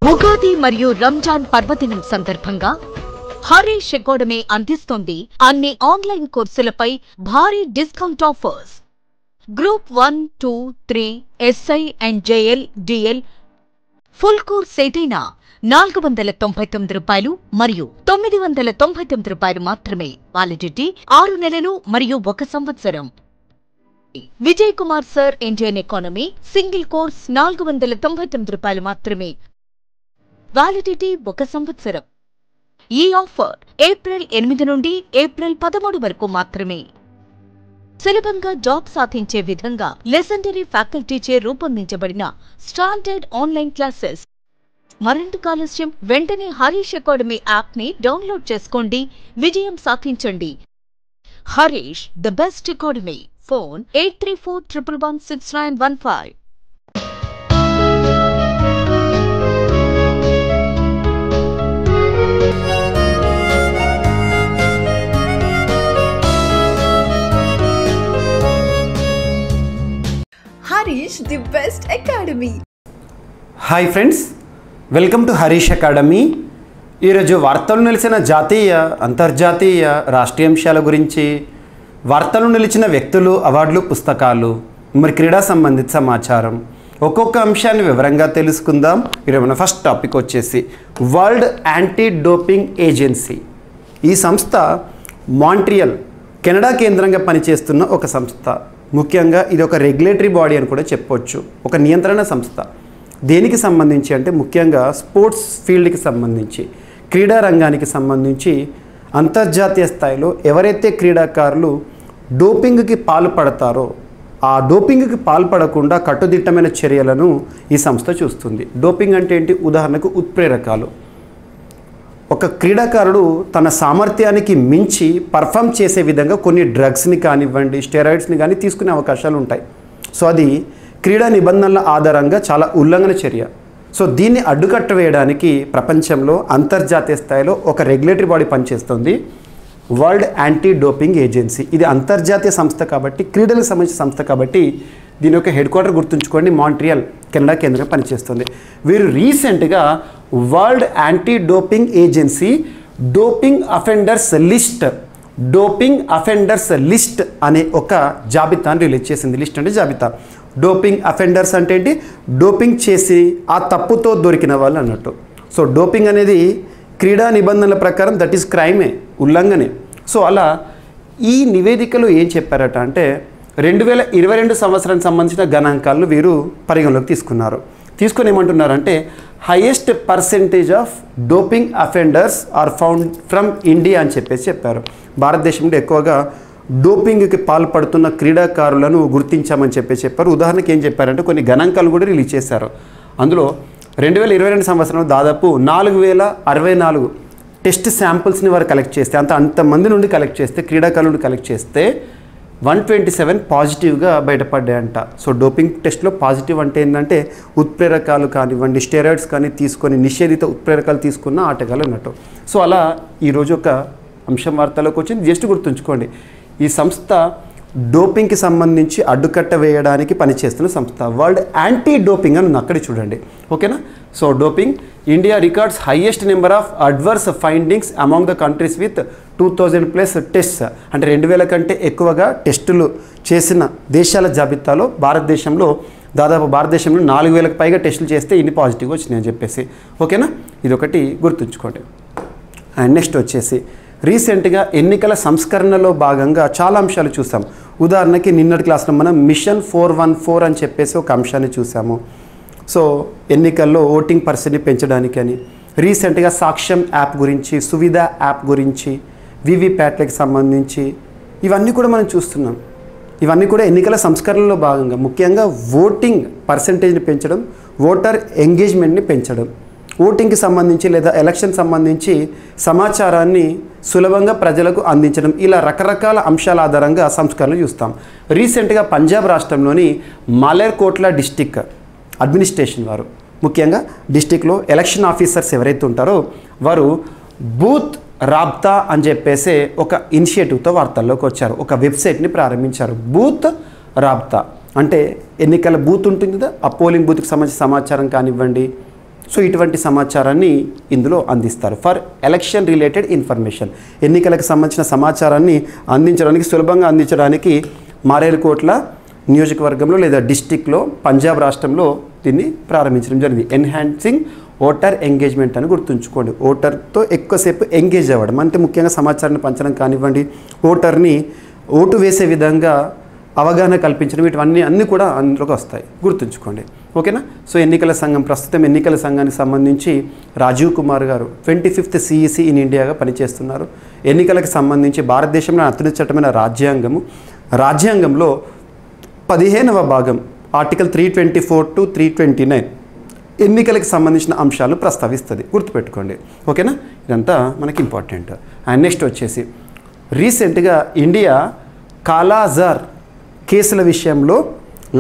ఉగాది మరియు రంజాన్ పర్వదినం సందర్భంగా హరీష్ అకాడమీ అందిస్తోంది అన్ని ఆన్లైన్ కోర్సులపై భారీ discount offers. Group 1, 2, 3, SI and JL, DL full course ఏదైనా ₹499 మరియు ₹999 మాత్రమే. వాలిడిటీ 6 నెలలు మరియు 1 సంవత్సరం. Vijay Kumar sir Indian economy single course ₹499 మాత్రమే. వాలిడిటీ 1 సంవత్సరం. ఈ ఆఫర్ ఏప్రిల్ 8 నుండి ఏప్రిల్ 13 వరకు మాత్రమే. సులభంగా జాబ్ సాధించే విధంగా లెజెండరీ ఫ్యాకల్టీచే రూపొందించబడిన స్టాండర్డ్ ఆన్లైన్ క్లాసెస్. మరెందుకు ఆలస్యం? వెంటనే హరీష్ అకాడమీ యాప్ ని డౌన్లోడ్ చేసుకోండి, విజయం సాధించండి. Harish the best academy. Phone 8341116915. Harish, the best academy. Hi friends, welcome to Harish academy. ఈరోజు వార్తలు నిలిచిన జాతీయ, అంతర్జాతీయ, రాష్ట్రీయ అంశాల గురించి, వార్తలు నిలిచిన వ్యక్తులు, అవార్డులు, పుస్తకాలు, మరి క్రీడా సంబంధిత సమాచారం, ఒక్కొక్క అంశాన్ని వివరంగా తెలుసుకుందాం. ఈరోజు మన ఫస్ట్ టాపిక్ వచ్చేసి వరల్డ్ యాంటీ డోపింగ్ ఏజెన్సీ. ఈ సంస్థ మాంట్రియల్, కెనడా కేంద్రంగా పనిచేస్తున్న ఒక సంస్థ. ముఖ్యంగా ఇది ఒక రెగ్యులేటరీ బాడీ అని కూడా చెప్పొచ్చు, ఒక నియంత్రణ సంస్థ. దేనికి సంబంధించి అంటే ముఖ్యంగా స్పోర్ట్స్ ఫీల్డ్కి సంబంధించి, క్రీడా రంగానికి సంబంధించి అంతర్జాతీయ స్థాయిలో ఎవరైతే క్రీడాకారులు డోపింగ్కి పాల్పడతారో ఆ డోపింగ్కి పాల్పడకుండా కట్టుదిట్టమైన చర్యలను ఈ సంస్థ చూస్తుంది. డోపింగ్ అంటే ఏంటి? ఉదాహరణకు ఉత్ప్రేరకాలు. ఒక క్రీడాకారుడు తన సామర్థ్యానికి మించి పర్ఫామ్ చేసే విధంగా కొన్ని డ్రగ్స్ని కానివ్వండి, స్టెరాయిడ్స్ని కానీ తీసుకునే అవకాశాలు ఉంటాయి. సో అది క్రీడా నిబంధనల ఆధారంగా చాలా ఉల్లంఘన చర్య. సో దీన్ని అడ్డుకట్ట వేయడానికి ప్రపంచంలో అంతర్జాతీయ స్థాయిలో ఒక రెగ్యులేటరీ బాడీ పనిచేస్తుంది, వరల్డ్ యాంటీ డోపింగ్ ఏజెన్సీ. ఇది అంతర్జాతీయ సంస్థ కాబట్టి, క్రీడలకు సంబంధించిన సంస్థ కాబట్టి దీని యొక్క హెడ్ క్వార్టర్ గుర్తుంచుకోండి, మాంట్రియల్, కెనడా కేంద్రంగా పనిచేస్తుంది. వీరు రీసెంట్గా world anti doping agency doping offenders list అనే ఒక జాబితాను రిలీజ్ చేసింది. లిస్ట్ అంటే జాబితా. డోపింగ్ అఫెండర్స్ అంటే ఏంటి? డోపింగ్ చేసి ఆ తప్పుతో దొరికిన వాళ్ళు అన్నట్టు. సో డోపింగ్ అనేది క్రీడా నిబంధనల ప్రకారం దట్ ఈస్ క్రైమే, ఉల్లంఘనే. సో అలా ఈ నివేదికలో ఏం చెప్పారట అంటే 2022 సంవత్సరానికి సంబంధించిన గణాంకాలను వీరు పరిగణలోకి తీసుకున్నారు. తీసుకొని ఏమంటున్నారంటే highest percentage of doping offenders are found from India అని చెప్పారు. భారతదేశంలో ఎక్కువగా డోపింగ్కి పాల్పడుతున్న క్రీడాకారులను గుర్తించామని చెప్పారు. ఉదాహరణకి ఏం చెప్పారంటే కొన్ని గణాంకాలు కూడా రిలీజ్ చేశారు. అందులో 2022 సంవత్సరంలో దాదాపు 4064 టెస్ట్ శాంపుల్స్ని వారు కలెక్ట్ చేస్తే, అంతమంది నుండి కలెక్ట్ చేస్తే, క్రీడాకారుల నుండి కలెక్ట్ చేస్తే 127 పాజిటివ్గా బయటపడ్డాయంట. సో డోపింగ్ టెస్ట్లో పాజిటివ్ అంటే ఏంటంటే ఉత్ప్రేరకాలు కానివ్వండి, స్టెరాయిడ్స్ కానీ తీసుకొని నిషేధిత ఉత్ప్రేరకాలు తీసుకున్న ఆటగాళ్ళు అన్నట్టు. సో అలా ఈరోజు ఒక అంశం వార్తలోకి వచ్చింది. జస్ట్ గుర్తుంచుకోండి, ఈ సంస్థ డోపింగ్కి సంబంధించి అడ్డుకట్ట వేయడానికి పనిచేస్తున్న సంస్థ. వరల్డ్ యాంటీ డోపింగ్ అని అక్కడ చూడండి, ఓకేనా. So doping, India records highest number of adverse findings among the countries with 2000+ tests. అంటే 2000 కంటే ఎక్కువగా టెస్టులు చేసిన దేశాల జాబితాలో భారతదేశంలో 4000కి పైగా టెస్టులు చేస్తే ఇన్ని పాజిటివ్గా వచ్చినాయి అని చెప్పేసి, ఓకేనా. ఇదొకటి గుర్తుంచుకోండి. అండ్ నెక్స్ట్ వచ్చేసి రీసెంట్గా ఎన్నికల సంస్కరణలో భాగంగా చాలా అంశాలు చూసాం. ఉదాహరణకి నిన్నటి క్లాస్లో మనం మిషన్ 414 అని చెప్పేసి ఒక అంశాన్ని చూసాము. సో ఎన్నికల్లో ఓటింగ్ పర్సెంట్ని పెంచడానికి అని. రీసెంట్గా సాక్ష్యం యాప్ గురించి, సువిధ యాప్ గురించి, వివిప్యాట్లకు సంబంధించి ఇవన్నీ కూడా మనం చూస్తున్నాం. ఇవన్నీ కూడా ఎన్నికల సంస్కరణలో భాగంగా ముఖ్యంగా ఓటింగ్ పర్సెంటేజ్ని పెంచడం, ఓటర్ ఎంగేజ్మెంట్ని పెంచడం, ఓటింగ్కి సంబంధించి లేదా ఎలక్షన్ సంబంధించి సమాచారాన్ని సులభంగా ప్రజలకు అందించడం, ఇలా రకరకాల అంశాల ఆధారంగా సంస్కరణలు చూస్తాం. రీసెంట్గా పంజాబ్ రాష్ట్రంలోని మాలేర్కోట్లా డిస్టిక్ అడ్మినిస్ట్రేషన్ వారు, ముఖ్యంగా డిస్టిక్లో ఎలక్షన్ ఆఫీసర్స్ ఎవరైతే ఉంటారో వారు బూత్ రాబ్తా అని చెప్పేసి ఒక ఇనిషియేటివ్తో వార్తల్లోకి వచ్చారు. ఒక వెబ్సైట్ని ప్రారంభించారు, బూత్ రాబ్తా. అంటే ఎన్నికల బూత్ ఉంటుంది కదా, ఆ పోలింగ్ బూత్కి సంబంధించిన సమాచారం కానివ్వండి, సో ఇటువంటి సమాచారాన్ని ఇందులో అందిస్తారు. ఫర్ ఎలక్షన్ రిలేటెడ్ ఇన్ఫర్మేషన్, ఎన్నికలకు సంబంధించిన సమాచారాన్ని అందించడానికి, సులభంగా అందించడానికి మారేడుకోట్ల నియోజకవర్గంలో లేదా డిస్టిక్లో పంజాబ్ రాష్ట్రంలో దీన్ని ప్రారంభించడం జరిగింది. ఎన్హాన్సింగ్ ఓటర్ ఎంగేజ్మెంట్ అని గుర్తుంచుకోండి. ఓటర్తో ఎక్కువసేపు ఎంగేజ్ అవ్వడం అంటే ముఖ్యంగా సమాచారాన్ని పంచడం కానివ్వండి, ఓటర్ని ఓటు వేసే విధంగా అవగాహన కల్పించడం, ఇవన్నీ అన్నీ కూడా అందులోకి వస్తాయి, గుర్తుంచుకోండి. ఓకేనా. సో ఎన్నికల సంఘం, ప్రస్తుతం ఎన్నికల సంఘానికి సంబంధించి రాజీవ్ కుమార్ గారు 25th CEC ఇన్ ఇండియాగా పనిచేస్తున్నారు. ఎన్నికలకు సంబంధించి భారతదేశంలో అత్యున్నత చట్టమైన రాజ్యాంగంలో 15వ భాగం ఆర్టికల్ 324 to 329 ఎన్నికలకు సంబంధించిన అంశాలు ప్రస్తావిస్తుంది, గుర్తుపెట్టుకోండి. ఓకేనా, ఇదంతా మనకి ఇంపార్టెంట్. అండ్ నెక్స్ట్ వచ్చేసి రీసెంట్గా ఇండియా కాలాజార్ కేసుల విషయంలో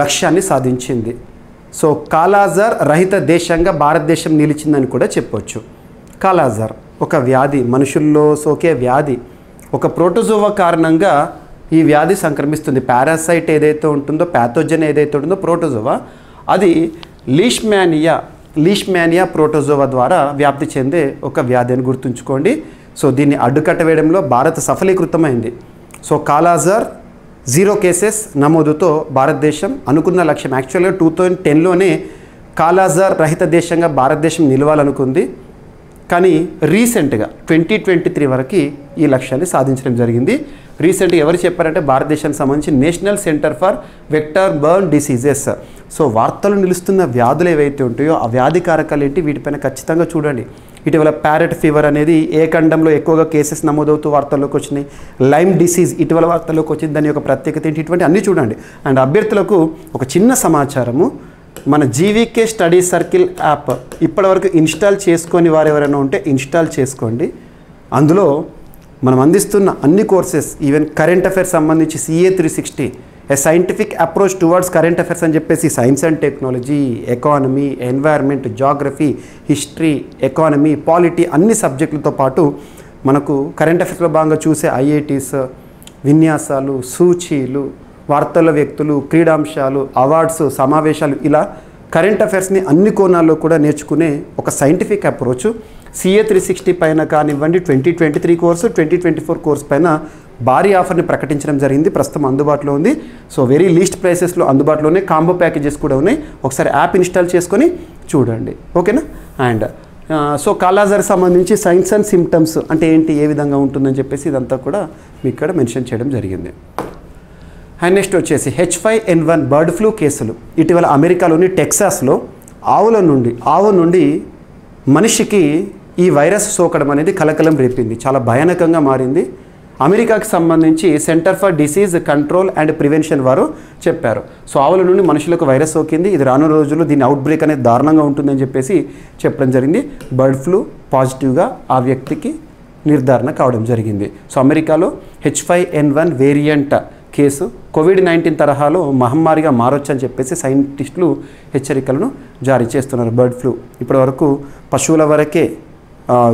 లక్ష్యాన్ని సాధించింది. సో కాలాజార్ రహిత దేశంగా భారతదేశం నిలిచిందని కూడా చెప్పవచ్చు. కాలాజార్ ఒక వ్యాధి, మనుషుల్లో సోకే వ్యాధి, ఒక ప్రోటోజోవా కారణంగా ఈ వ్యాధి సంక్రమిస్తుంది. పారాసైట్ ఏదైతే ఉంటుందో, ప్యాథోజన్ ఏదైతే ఉంటుందో ప్రోటోజోవా, అది లీష్మానియా ప్రోటోజోవా ద్వారా వ్యాప్తి చెందే ఒక వ్యాధి అని గుర్తుంచుకోండి. సో దీన్ని అడ్డుకట్ట వేయడంలో భారత్ సఫలీకృతమైంది. సో కాలాజార్ 0 కేసెస్ నమోదుతో భారతదేశం అనుకున్న లక్ష్యం, యాక్చువల్గా 2010లోనే కాలాజార్ రహిత దేశంగా భారతదేశం నిలవాలనుకుంది. కానీ రీసెంట్గా 2023 వరకు ఈ లక్ష్యాన్ని సాధించడం జరిగింది. రీసెంట్గా ఎవరు చెప్పారంటే భారతదేశానికి సంబంధించి national centre for vector burn diseases. So వార్తలు నిలుస్తున్న వ్యాధులు ఏవైతే ఉంటాయో ఆ వ్యాధి కారకాలు ఏంటి, వీటిపైన ఖచ్చితంగా చూడండి. ఇటీవల ప్యారెట్ ఫీవర్ అనేది ఏ ఖండంలో ఎక్కువగా కేసెస్ నమోదవుతూ వార్తల్లోకి వచ్చినాయి. లైమ్ డిసీజ్ ఇటీవల వార్తల్లోకి వచ్చింది, దాని యొక్క ప్రత్యేకత ఏంటి, ఇటువంటి అన్నీ చూడండి. అండ్ అభ్యర్థులకు ఒక చిన్న సమాచారము, మన జీవీకే స్టడీ సర్కిల్ యాప్ ఇప్పటివరకు ఇన్స్టాల్ చేసుకొని వారు ఎవరైనా ఉంటే ఇన్స్టాల్ చేసుకోండి. అందులో మనం అందిస్తున్న అన్ని కోర్సెస్, ఈవెన్ కరెంట్ అఫైర్స్ సంబంధించి CA 360, a scientific approach towards current affairs అని చెప్పేసి science and technology, economy, environment, geography, history, economy, polity అన్ని సబ్జెక్టులతో పాటు మనకు కరెంట్ అఫైర్స్లో భాగంగా చూసే IITs, విన్యాసాలు, సూచీలు, వార్తల వ్యక్తులు, క్రీడాంశాలు, అవార్డ్స్, సమావేశాలు, ఇలా కరెంట్ అఫైర్స్ని అన్ని కోణాల్లో కూడా నేర్చుకునే ఒక సైంటిఫిక్ అప్రోచ్ CA 360 పైన కానివ్వండి, 2023 కోర్సు, 2024 కోర్సు పైన భారీ ఆఫర్ని ప్రకటించడం జరిగింది. ప్రస్తుతం అందుబాటులో ఉంది. సో వెరీ లీస్ట్ ప్రైసెస్లో అందుబాటులోనే కాంబో ప్యాకేజెస్ కూడా ఉన్నాయి. ఒకసారి యాప్ ఇన్స్టాల్ చేసుకొని చూడండి. ఓకేనా. అండ్ సో కాలాజార్ సంబంధించి సైన్స్ అండ్ సిమ్టమ్స్ అంటే ఏంటి, ఏ విధంగా ఉంటుందని చెప్పేసి ఇదంతా కూడా మీకు ఇక్కడ మెన్షన్ చేయడం జరిగింది. అండ్ నెక్స్ట్ వచ్చేసి H5N1 బర్డ్ ఫ్లూ కేసులు. ఇటీవల అమెరికాలోని టెక్సాస్లో ఆవు నుండి మనిషికి ఈ వైరస్ సోకడం అనేది కలకలం రేపింది, చాలా భయానకంగా మారింది. అమెరికాకి సంబంధించి centre for disease control and prevention వారు చెప్పారు. సో ఆవుల నుండి మనుషులకు వైరస్ సోకింది, ఇది రానున్న రోజుల్లో దీని అవుట్బ్రేక్ అనేది దారుణంగా ఉంటుందని చెప్పేసి చెప్పడం జరిగింది. బర్డ్ ఫ్లూ పాజిటివ్గా ఆ వ్యక్తికి నిర్ధారణ కావడం జరిగింది. సో అమెరికాలో H5N1 వేరియంట్ కేసు COVID-19 తరహాలో మహమ్మారిగా మారొచ్చు అని చెప్పేసి సైంటిస్టులు హెచ్చరికలను జారీ చేస్తున్నారు. బర్డ్ ఫ్లూ ఇప్పటి వరకు పశువుల వరకే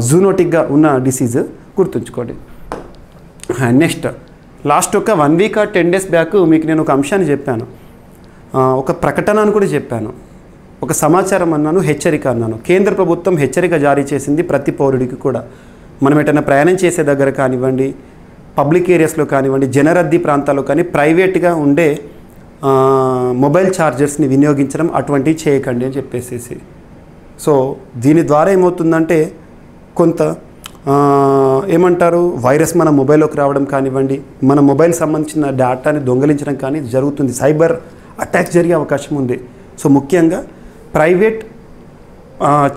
జూనోటిక్గా ఉన్న డిసీజ్, గుర్తుంచుకోండి. నెక్స్ట్ లాస్ట్ ఒక 1 week or 10 days బ్యాక్ మీకు నేను ఒక అంశాన్ని చెప్పాను, ఒక ప్రకటన అని కూడా చెప్పాను, ఒక సమాచారం అన్నాను, హెచ్చరిక అన్నాను. కేంద్ర ప్రభుత్వం హెచ్చరిక జారీ చేసింది ప్రతి పౌరుడికి కూడా. మనం ఎటైనా ప్రయాణం చేసే దగ్గర కానివ్వండి, పబ్లిక్ ఏరియాస్లో కానివ్వండి, జనరద్దీ ప్రాంతాల్లో కానీ ప్రైవేట్గా ఉండే మొబైల్ ఛార్జర్స్ని వినియోగించడం అటువంటివి చేయకండి అని చెప్పేసి. సో దీని ద్వారా ఏమవుతుందంటే కొంత ఏమంటారు, వైరస్ మన మొబైల్లోకి రావడం కానివ్వండి, మన మొబైల్ సంబంధించిన డేటాని దొంగలించడం కానీ జరుగుతుంది. సైబర్ అటాక్స్ జరిగే అవకాశం ఉంది. సో ముఖ్యంగా ప్రైవేట్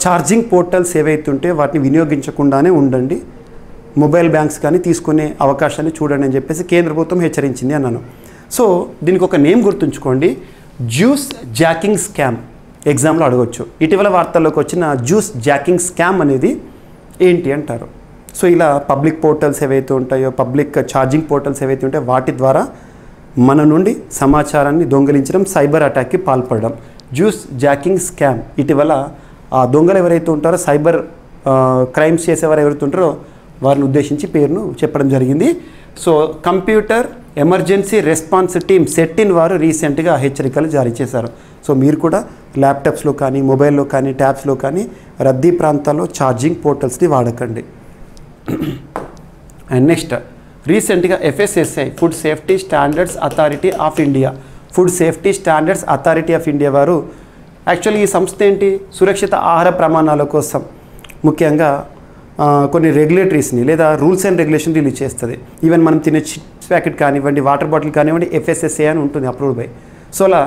ఛార్జింగ్ పోర్టల్స్ ఏవైతే ఉంటే వాటిని వినియోగించకుండానే ఉండండి. మొబైల్ బ్యాంక్స్ కానీ తీసుకునే అవకాశాన్ని చూడండి అని చెప్పేసి కేంద్ర ప్రభుత్వం హెచ్చరించింది అన్నాను. సో దీనికి ఒక నేమ్ గుర్తుంచుకోండి, జ్యూస్ జాకింగ్ స్కామ్. ఎగ్జామ్లో అడగవచ్చు. ఇటీవల వార్తల్లోకి వచ్చిన జ్యూస్ జాకింగ్ స్కామ్ అనేది ఏంటి అంటారు. సో ఇలా పబ్లిక్ పోర్టల్స్ ఏవైతే ఉంటాయో, పబ్లిక్ ఛార్జింగ్ పోర్టల్స్ ఏవైతే ఉంటాయో వాటి ద్వారా మన నుండి సమాచారాన్ని దొంగిలించడం, సైబర్ అటాక్కి పాల్పడడం, జ్యూస్ జాకింగ్ స్కామ్. ఇటీవల ఆ దొంగలు ఎవరైతే ఉంటారో, సైబర్ క్రైమ్స్ చేసేవారు ఎవరైతే ఉంటారో వారిని ఉద్దేశించి పేరును చెప్పడం జరిగింది. So computer emergency response team CERTIn వారు రీసెంట్గా హెచ్చరికలు జారీ చేశారు. సో మీరు కూడా ల్యాప్టాప్స్లో కానీ మొబైల్లో కానీ ట్యాబ్స్లో కానీ రద్దీ ప్రాంతాల్లో ఛార్జింగ్ పోర్టల్స్ని వాడకండి. అండ్ నెక్స్ట్ రీసెంట్గా FSSAI food safety standards authority of India వారు యాక్చువల్లీ ఈ సంస్థ ఏంటి, సురక్షిత ఆహార ప్రమాణాల కోసం ముఖ్యంగా కొన్ని రెగ్యులేటరీస్ని లేదా రూల్స్ అండ్ రెగ్యులేషన్ రిలీజ్ చేస్తుంది. ఈవెన్ మనం తినే చిప్స్ ప్యాకెట్ కానివ్వండి, వాటర్ బాటిల్ కానివ్వండి, FSSAI అని ఉంటుంది, అప్రూవ్డ్ బై. సో అలా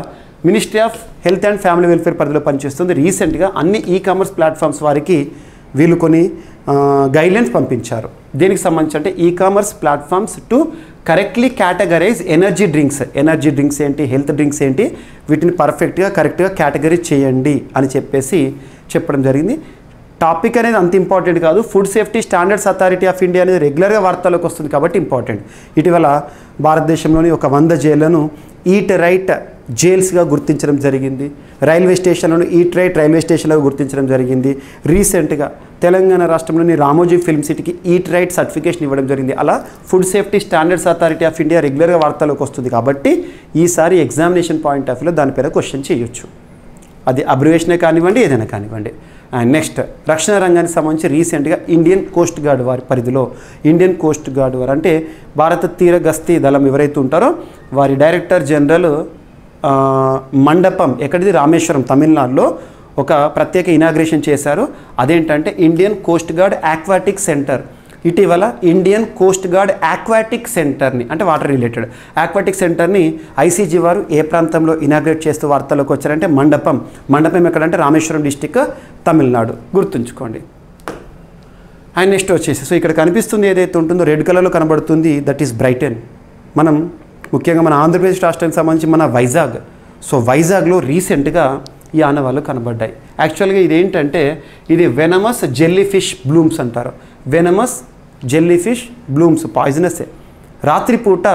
ministry of health and family welfare పరిధిలో పనిచేస్తుంది. రీసెంట్గా అన్ని కామర్స్ ప్లాట్ఫామ్స్ వారికి వీళ్ళు కొన్ని గైడ్లైన్స్ పంపించారు. దేనికి సంబంధించి అంటే commerce platforms to correctly categorise energy drinks ఏంటి, హెల్త్ డ్రింక్స్ ఏంటి, వీటిని పర్ఫెక్ట్గా కరెక్ట్గా కేటగరీ చేయండి అని చెప్పడం జరిగింది. టాపిక్ అనేది అంత ఇంపార్టెంట్ కాదు. Food safety standards authority of India అనేది రెగ్యులర్గా వార్తల్లోకి వస్తుంది కాబట్టి ఇంపార్టెంట్. ఇటీవల భారతదేశంలోని ఒక 100 జైళ్లను ఈట్ రైట్ జైల్స్గా గుర్తించడం జరిగింది. రైల్వే స్టేషన్లను ఈట్ రైట్ రైల్వే స్టేషన్లుగా గుర్తించడం జరిగింది. రీసెంట్గా తెలంగాణ రాష్ట్రంలోని రామోజీ ఫిల్మ్ సిటీకి ఈట్ రైట్ సర్టిఫికేషన్ ఇవ్వడం జరిగింది. అలా food safety standards authority of India రెగ్యులర్గా వార్తల్లోకి వస్తుంది కాబట్టి ఈసారి ఎగ్జామినేషన్ పాయింట్ ఆఫ్ వ్యూలో దానిపైన క్వశ్చన్ చేయొచ్చు. అది అబ్రివేషనే కానివ్వండి, ఏదైనా కానివ్వండి. అండ్ నెక్స్ట్ రక్షణ రంగానికి సంబంధించి రీసెంట్గా ఇండియన్ కోస్ట్ గార్డ్ వారి పరిధిలో ఇండియన్ కోస్ట్ గార్డ్ వారు అంటే భారత తీర గస్తీ దళం ఎవరైతే ఉంటారో వారి డైరెక్టర్ జనరల్ మండపం ఎక్కడిది, రామేశ్వరం తమిళనాడులో ఒక ప్రత్యేక ఇనాగ్రేషన్ చేశారు. అదేంటంటే Indian coast gourd aquatic centre. ఇటీవల ఇండియన్ కోస్ట్ గార్డ్ ఆక్వాటిక్ సెంటర్ని అంటే వాటర్ రిలేటెడ్ ఆక్వాటిక్ సెంటర్ని ఐసీజీ వారు ఏ ప్రాంతంలో ఇనాగ్రేట్ చేస్తూ వార్తల్లోకి వచ్చారంటే మండపం ఎక్కడంటే రామేశ్వరం డిస్టిక్, తమిళనాడు, గుర్తుంచుకోండి. అండ్ నెక్స్ట్ వచ్చేసి సో ఇక్కడ కనిపిస్తుంది ఏదైతే ఉంటుందో రెడ్ కలర్లో కనబడుతుంది, దట్ ఈస్ బ్రైటన్. మనం ముఖ్యంగా మన ఆంధ్రప్రదేశ్ రాష్ట్రానికి సంబంధించి మన వైజాగ్లో రీసెంట్గా ఈ ఆనవాళ్ళు కనబడ్డాయి. యాక్చువల్గా ఇదేంటంటే ఇది వెనమస్ జెల్లీ ఫిష్ బ్లూమ్స్ అంటారు. వెనమస్ జెల్లీ ఫిష్ బ్లూమ్స్ పాయిజనసే. రాత్రిపూట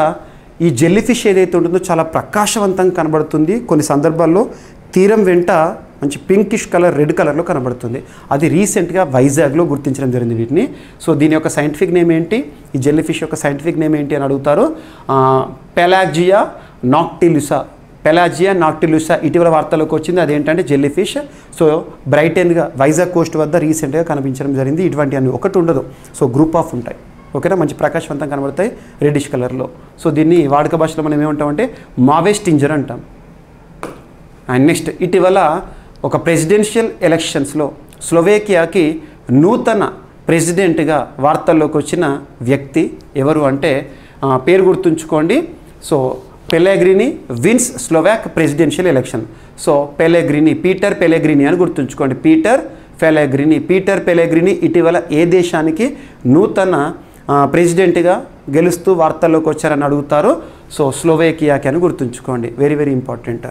ఈ జెల్లీ ఫిష్ ఏదైతే ఉంటుందో చాలా ప్రకాశవంతంగా కనబడుతుంది. కొన్ని సందర్భాల్లో తీరం వెంట మంచి పింకిష్ కలర్, రెడ్ కలర్లో కనబడుతుంది. అది రీసెంట్గా వైజాగ్లో గుర్తించడం జరిగింది వీటిని. సో దీని యొక్క సైంటిఫిక్ నేమ్ ఏంటి, ఈ జెల్లీ ఫిష్ యొక్క సైంటిఫిక్ నేమ్ ఏంటి అని అడుగుతారు. పెలాజియా నాక్టిలుసా ఇటీవల వార్తల్లోకి వచ్చింది. అదేంటంటే జెల్లీ ఫిష్. సో బ్రైటన్గా వైజాగ్ కోస్ట్ వద్ద రీసెంట్గా కనిపించడం జరిగింది. ఇటువంటి అన్ని ఒకటి ఉండదు, సో గ్రూప్ ఆఫ్ ఉంటాయి. ఓకేనా, మంచి ప్రకాశవంతంగా కనబడతాయి రెడ్డిష్ కలర్లో. సో దీన్ని వాడుక భాషలో మనం ఏమంటామంటే మావేస్ట్ టింజర్ అంటాం. అండ్ నెక్స్ట్ ఇటీవల ఒక ప్రెసిడెన్షియల్ ఎలక్షన్స్లో స్లోవేకియాకి నూతన ప్రెసిడెంట్గా వార్తల్లోకి వచ్చిన వ్యక్తి ఎవరు అంటే పేరు గుర్తుంచుకోండి. So Pellegrini wins Slovak presidential election. So Peter Pellegrini అని గుర్తుంచుకోండి. పీటర్ పెలెగ్రిని ఇటీవల ఏ దేశానికి నూతన ప్రెసిడెంట్గా గెలుస్తూ వార్తల్లోకి వచ్చారని అడుగుతారు. సో స్లోవేకియాకి అని గుర్తుంచుకోండి, very very important.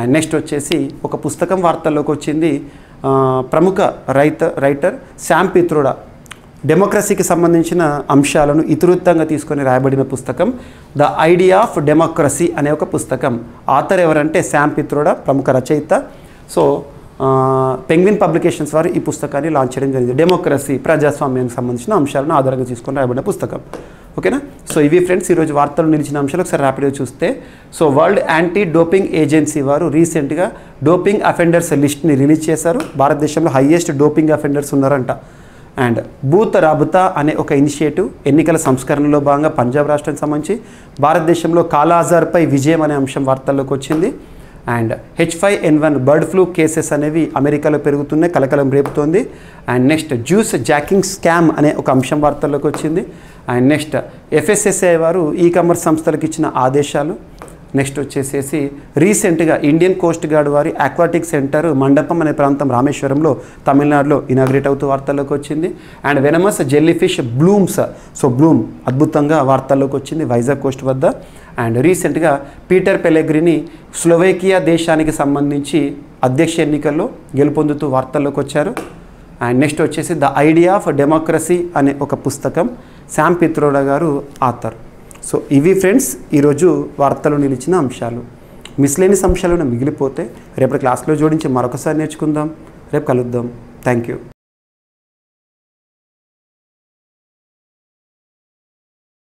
And next వచ్చేసి ఒక పుస్తకం వార్తల్లోకి వచ్చింది. ప్రముఖ రైటర్ శామ్ పిత్రోడా డెమోక్రసీకి సంబంధించిన అంశాలను ఇతివృత్తంగా తీసుకొని రాయబడిన పుస్తకం ద ఐడియా ఆఫ్ డెమోక్రసీ అనే ఒక పుస్తకం. ఆథర్ ఎవరంటే శామ్ పిత్రోడా, ప్రముఖ రచయిత. సో పెంగ్విన్ పబ్లికేషన్స్ వారు ఈ పుస్తకాన్ని లాంచ్ చేయడం జరిగింది. డెమోక్రసీ, ప్రజాస్వామ్యానికి సంబంధించిన అంశాలను ఆధారంగా తీసుకొని రాయబడిన పుస్తకం. ఓకేనా. సో ఇవి ఫ్రెండ్స్ ఈరోజు వార్తలు నిలిచిన అంశాలు ఒకసారి ర్యాపిడ్గా చూస్తే. So world anti doping agency వారు రీసెంట్గా డోపింగ్ అఫెండర్స్ లిస్ట్ని రిలీజ్ చేశారు. భారతదేశంలో హైయెస్ట్ డోపింగ్ అఫెండర్స్ ఉన్నారంట. అండ్ బూత్ రాబుతా అనే ఒక ఇనిషియేటివ్ ఎన్నికల సంస్కరణలో భాగంగా పంజాబ్ రాష్ట్రానికి సంబంధించి భారతదేశంలో కాలాజార్పై విజయం అనే అంశం వార్తల్లోకి వచ్చింది. And H5N1 bird flu cases అనేవి అమెరికాలో పెరుగుతున్నాయి, కలకలం రేపుతోంది. And next juice jacking scam అనే ఒక అంశం వార్తల్లోకి వచ్చింది. అండ్ నెక్స్ట్ FSSAI వారు కామర్స్ సంస్థలకు ఇచ్చిన ఆదేశాలు. నెక్స్ట్ వచ్చేసేసి రీసెంట్గా ఇండియన్ కోస్ట్ గార్డ్ వారి ఆక్వాటిక్ సెంటర్ మండపం అనే ప్రాంతం రామేశ్వరంలో తమిళనాడులో ఇనాగ్రేట్ అవుతూ వార్తల్లోకి వచ్చింది. And venomous jelly fish blooms, so bloom అద్భుతంగా వార్తల్లోకి వచ్చింది వైజాగ్ కోస్ట్ వద్ద. అండ్ రీసెంట్గా పీటర్ పెలెగ్రిని స్లోవేకియా దేశానికి సంబంధించి అధ్యక్ష ఎన్నికల్లో గెలుపొందుతూ వార్తల్లోకి వచ్చారు. అండ్ నెక్స్ట్ వచ్చేసి ద ఐడియా ఆఫ్ డెమోక్రసీ అనే ఒక పుస్తకం, శామ్ పిత్రోడా గారు ఆథర్. సో ఇవి ఫ్రెండ్స్ ఈరోజు వార్తలు నిలిచిన అంశాలు. మిస్లేనియస్ అంశాలు మిగిలిపోతే రేపటి క్లాస్లో జోడించి మరొకసారి నేర్చుకుందాం. రేపు కలుద్దాం. Thank you.